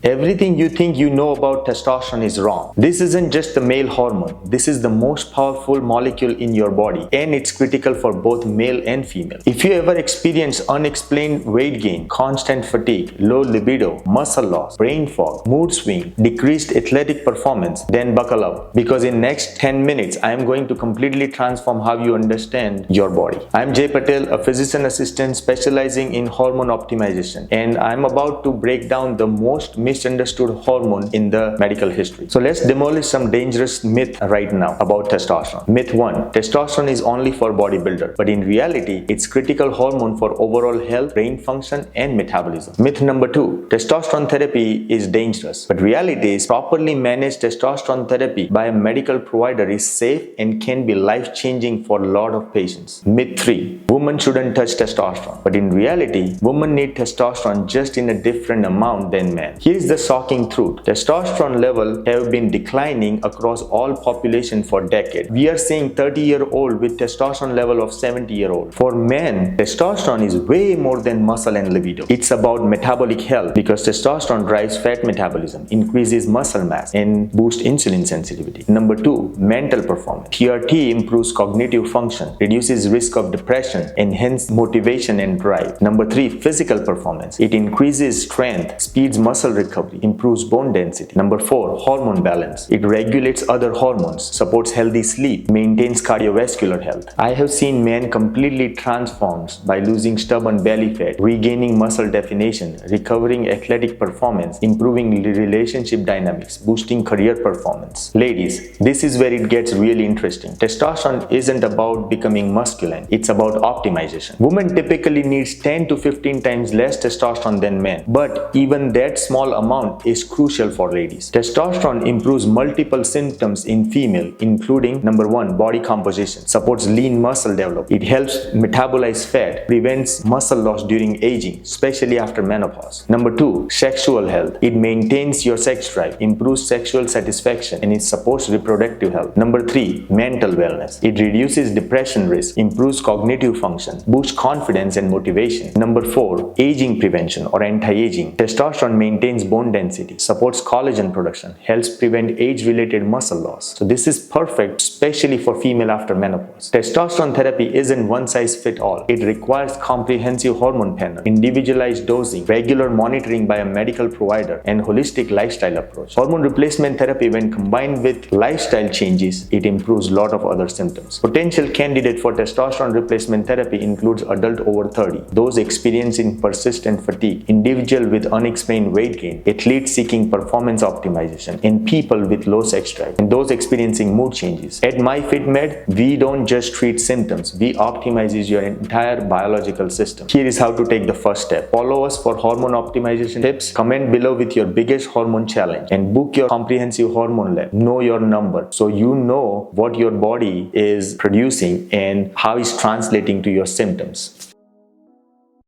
Everything you think you know about testosterone is wrong. This isn't just the male hormone. This is the most powerful molecule in your body, and it's critical for both male and female. If you ever experience unexplained weight gain, constant fatigue, low libido, muscle loss, brain fog, mood swing, decreased athletic performance, then buckle up, because in next 10 minutes I am going to completely transform how you understand your body. I'm Jay Patel, a physician assistant specializing in hormone optimization, and I'm about to break down the most misunderstood hormone in the medical history. So let's demolish some dangerous myth right now about testosterone. Myth 1. Testosterone is only for bodybuilder, but in reality, it's critical hormone for overall health, brain function, and metabolism. Myth number 2. Testosterone therapy is dangerous, but reality is properly managed testosterone therapy by a medical provider is safe and can be life-changing for a lot of patients. Myth 3. Women shouldn't touch testosterone, but in reality, women need testosterone just in a different amount than men. Here is the shocking truth. Testosterone levels have been declining across all population for decades. We are seeing 30-year-old with testosterone level of 70-year-old. For men, testosterone is way more than muscle and libido. It's about metabolic health because testosterone drives fat metabolism, increases muscle mass, and boosts insulin sensitivity. Number 2, mental performance. TRT improves cognitive function, reduces risk of depression, enhances motivation and drive. Number 3, physical performance. It increases strength, speeds muscle recovery, improves bone density. Number 4, hormone balance. It regulates other hormones, supports healthy sleep, maintains cardiovascular health. I have seen men completely transformed by losing stubborn belly fat, regaining muscle definition, recovering athletic performance, improving relationship dynamics, boosting career performance. Ladies, this is where it gets really interesting. Testosterone isn't about becoming masculine, it's about optimization. Women typically needs 10 to 15 times less testosterone than men, but even that small amount is crucial for ladies. Testosterone improves multiple symptoms in female, including number 1, body composition, supports lean muscle development. It helps metabolize fat, prevents muscle loss during aging, especially after menopause. Number 2, sexual health. It maintains your sex drive, improves sexual satisfaction, and it supports reproductive health. Number 3, mental wellness. It reduces depression risk, improves cognitive function, boosts confidence and motivation. Number 4, aging prevention or anti-aging. Testosterone maintains bone density, supports collagen production, helps prevent age-related muscle loss. So this is perfect, especially for female after menopause. Testosterone therapy isn't one size fits all. It requires comprehensive hormone panel, individualized dosing, regular monitoring by a medical provider, and holistic lifestyle approach. Hormone replacement therapy, when combined with lifestyle changes, it improves a lot of other symptoms. Potential candidate for testosterone replacement therapy includes adult over 30, those experiencing persistent fatigue, individual with unexplained weight gain, athletes seeking performance optimization, and people with low sex drive, and those experiencing mood changes. At MyFitMed, we don't just treat symptoms, we optimize your entire biological system. Here is how to take the first step. Follow us for hormone optimization tips, comment below with your biggest hormone challenge, and book your comprehensive hormone lab. Know your number so you know what your body is producing and how it's translating to your symptoms.